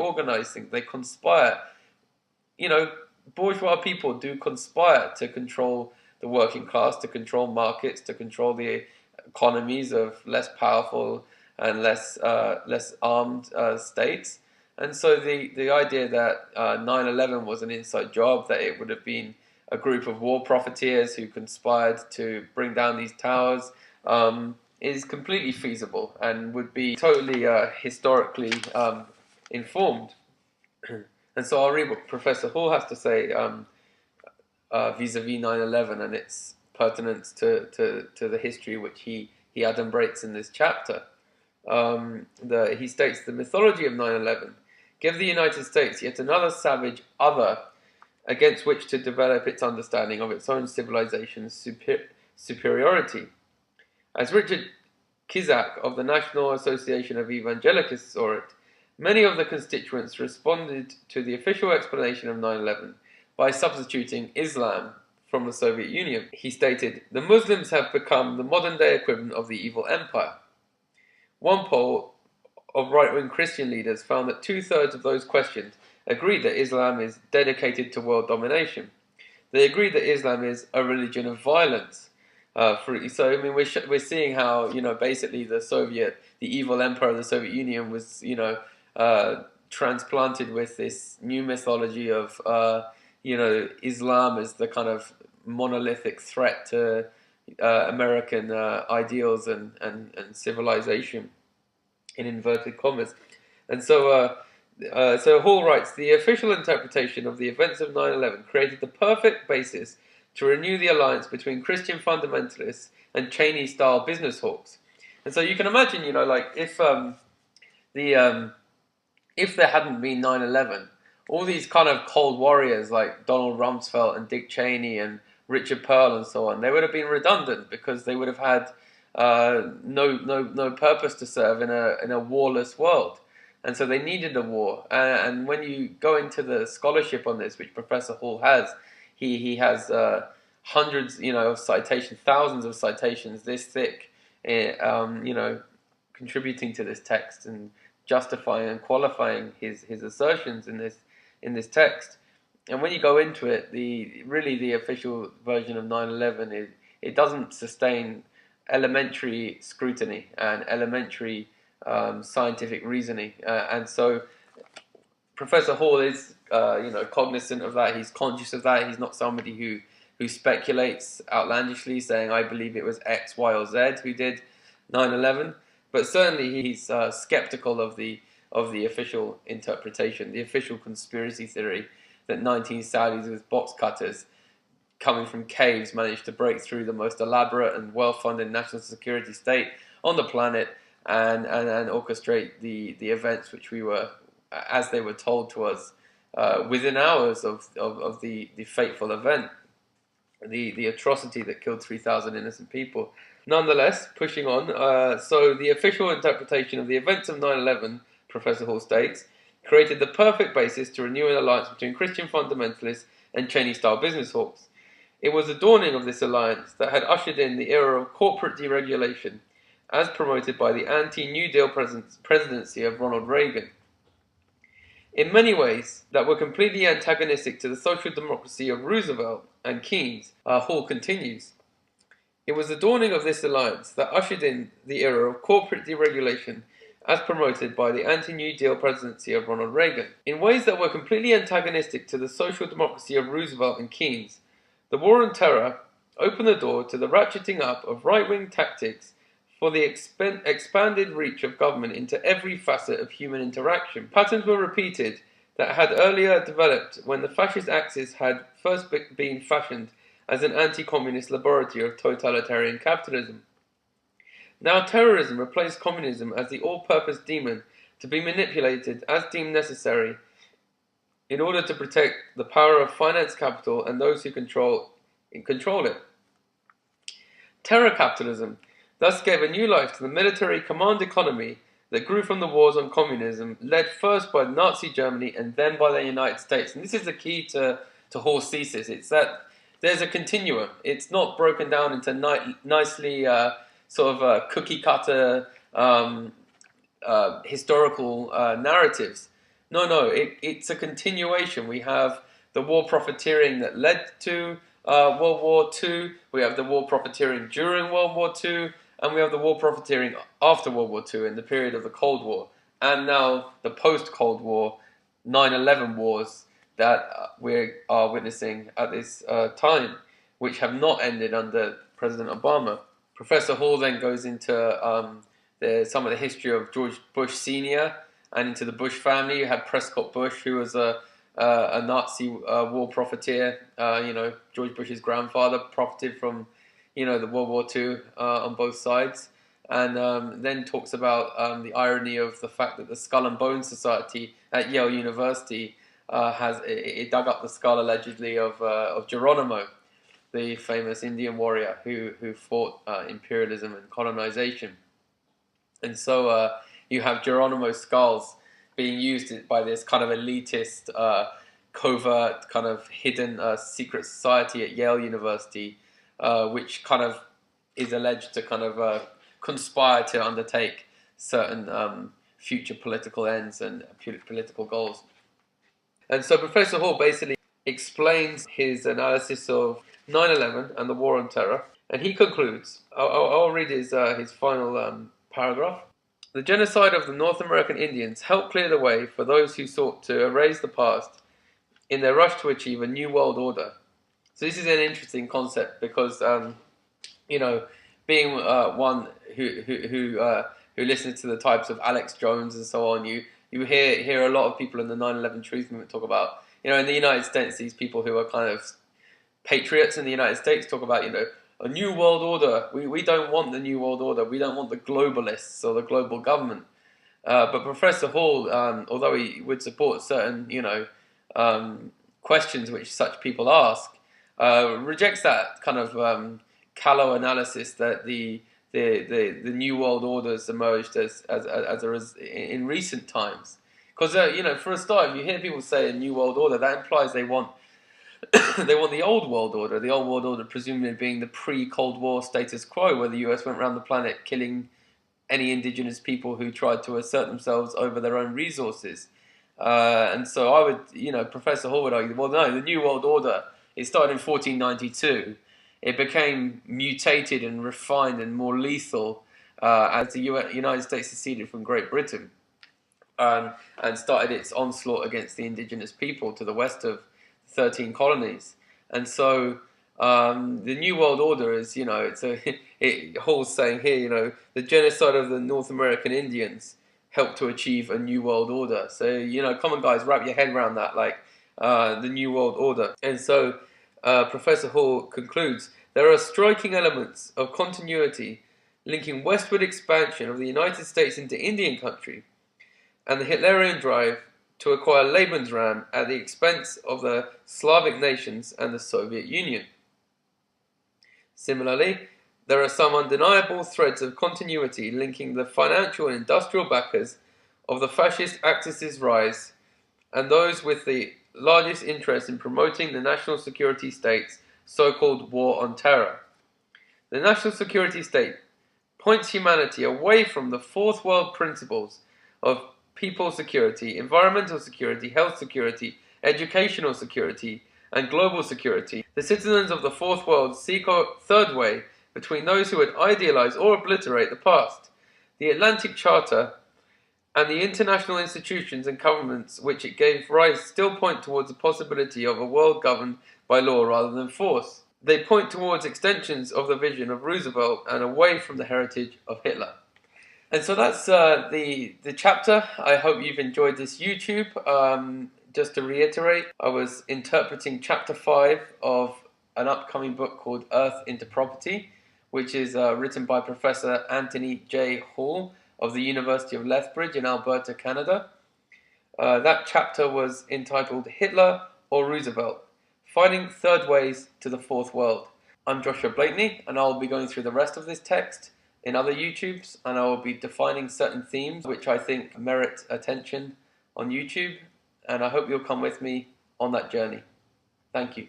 organize things. They conspire. You know, bourgeois people do conspire to control the working class, to control markets, to control the economies of less powerful and less armed states. And so the idea that 9/11 was an inside job, that it would have been a group of war profiteers who conspired to bring down these towers, is completely feasible and would be totally historically informed. And so I'll read what Professor Hall has to say vis-a-vis 9/11 and its pertinence to the history which he adumbrates in this chapter. He states, the mythology of 9/11 give the United States yet another savage other against which to develop its understanding of its own civilization's superiority. As Richard Kizak of the National Association of Evangelicals saw it, many of the constituents responded to the official explanation of 9/11 by substituting Islam from the Soviet Union. He stated, the Muslims have become the modern-day equivalent of the evil empire. One poll of right-wing Christian leaders found that 2/3 of those questioned agreed that Islam is dedicated to world domination. They agreed that Islam is a religion of violence. So I mean, we're seeing how, you know, basically the evil empire of the Soviet Union was, you know, transplanted with this new mythology of, you know, Islam as the kind of monolithic threat to American ideals and civilization, in inverted commas. And so Hall writes, the official interpretation of the events of 9/11 created the perfect basis to renew the alliance between Christian fundamentalists and Cheney-style business hawks. And so you can imagine, you know, like if there hadn't been 9/11, all these kind of cold warriors like Donald Rumsfeld and Dick Cheney and Richard Pearl and so on, they would have been redundant because they would have had no purpose to serve in a warless world. And so they needed a war. And when you go into the scholarship on this, which Professor Hall has, he has hundreds, you know, of citations, thousands of citations this thick, you know, contributing to this text and justifying and qualifying his assertions in this text. And when you go into it, the official version of 9/11 it doesn't sustain elementary scrutiny and elementary scientific reasoning, and so Professor Hall is you know, cognizant of that. He's conscious of that. He's not somebody who speculates outlandishly, saying I believe it was X, Y, or Z who did 9/11. But certainly he's skeptical of the official interpretation, the official conspiracy theory that 19 Saudis with box cutters coming from caves managed to break through the most elaborate and well-funded national security state on the planet and orchestrate the events which we were, as they were told to us, within hours of the fateful event, the atrocity that killed 3,000 innocent people. Nonetheless, pushing on, so the official interpretation of the events of 9/11, Professor Hall states, created the perfect basis to renew an alliance between Christian fundamentalists and Cheney-style business hawks. It was the dawning of this alliance that had ushered in the era of corporate deregulation, as promoted by the anti-New Deal presidency of Ronald Reagan. In many ways that were completely antagonistic to the social democracy of Roosevelt and Keynes, Hall continues. It was the dawning of this alliance that ushered in the era of corporate deregulation as promoted by the anti-New Deal presidency of Ronald Reagan. In ways that were completely antagonistic to the social democracy of Roosevelt and Keynes, the war on terror opened the door to the ratcheting up of right-wing tactics for the expanded reach of government into every facet of human interaction. Patterns were repeated that had earlier developed when the fascist Axis had first been fashioned as an anti-communist laboratory of totalitarian capitalism. Now terrorism replaced communism as the all-purpose demon to be manipulated as deemed necessary in order to protect the power of finance capital and those who control it. Terror capitalism thus gave a new life to the military command economy that grew from the wars on communism, led first by Nazi Germany and then by the United States. And this is the key to Hall's thesis. It's that there's a continuum. It's not broken down into nicely sort of cookie-cutter historical narratives. No, it's a continuation. We have the war profiteering that led to World War II. We have the war profiteering during World War II, and we have the war profiteering after World War II in the period of the Cold War, and now the post-Cold War 9/11 wars that we are witnessing at this time, which have not ended under President Obama. Professor Hall then goes into some of the history of George Bush Sr. and into the Bush family. You had Prescott Bush, who was a Nazi war profiteer. George Bush's grandfather profited from, the World War II on both sides. And then talks about the irony of the fact that the Skull and Bones Society at Yale University it dug up the skull allegedly of Geronimo, the famous Indian warrior who fought imperialism and colonization. And so you have Geronimo's skulls being used by this kind of elitist, covert, kind of hidden secret society at Yale University, which kind of is alleged to kind of conspire to undertake certain future political ends and political goals. And so Professor Hall basically explains his analysis of 9/11 and the war on terror, and he concludes. I'll read his final paragraph. The genocide of the North American Indians helped clear the way for those who sought to erase the past in their rush to achieve a new world order. So this is an interesting concept because, being one who listens to the types of Alex Jones and so on, you hear a lot of people in the 9/11 truth movement talk about, in the United States, these people who are kind of patriots in the United States talk about, a new world order. We don't want the new world order. We don't want the globalists or the global government. But Professor Hall, although he would support certain, questions which such people ask, rejects that kind of callow analysis that the new world orders emerged in recent times. Because for a start, if you hear people say a new world order, that implies they want they want the old world order. The old world order, presumably being the pre-Cold War status quo, where the US went around the planet killing any indigenous people who tried to assert themselves over their own resources. And so I would, Professor Hall would argue, well, no, the New World Order, it started in 1492. It became mutated and refined and more lethal as the United States seceded from Great Britain and started its onslaught against the indigenous people to the west of 13 colonies. And so the New World Order is, Hall's saying here, the genocide of the North American Indians helped to achieve a New World Order. So, come on guys, wrap your head around that, like the New World Order. And so Professor Hall concludes, there are striking elements of continuity linking westward expansion of the United States into Indian country and the Hitlerian drive to acquire Lebensraum at the expense of the Slavic nations and the Soviet Union. Similarly, there are some undeniable threads of continuity linking the financial and industrial backers of the fascist Axis' rise and those with the largest interest in promoting the national security state's so-called war on terror. The national security state points humanity away from the fourth world principles of people security, environmental security, health security, educational security, and global security. The citizens of the fourth world seek a third way between those who would idealize or obliterate the past. The Atlantic Charter and the international institutions and governments which it gave rise still point towards the possibility of a world governed by law rather than force. They point towards extensions of the vision of Roosevelt and away from the heritage of Hitler. And so that's the chapter. I hope you've enjoyed this YouTube. Just to reiterate, I was interpreting chapter 5 of an upcoming book called Earth into Property, which is written by Professor Anthony J. Hall of the University of Lethbridge in Alberta, Canada. That chapter was entitled Hitler or Roosevelt? Finding Third Ways to the Fourth World. I'm Joshua Blakeney, and I'll be going through the rest of this text in other YouTubes, and I will be defining certain themes which I think merit attention on YouTube, and I hope you'll come with me on that journey. Thank you.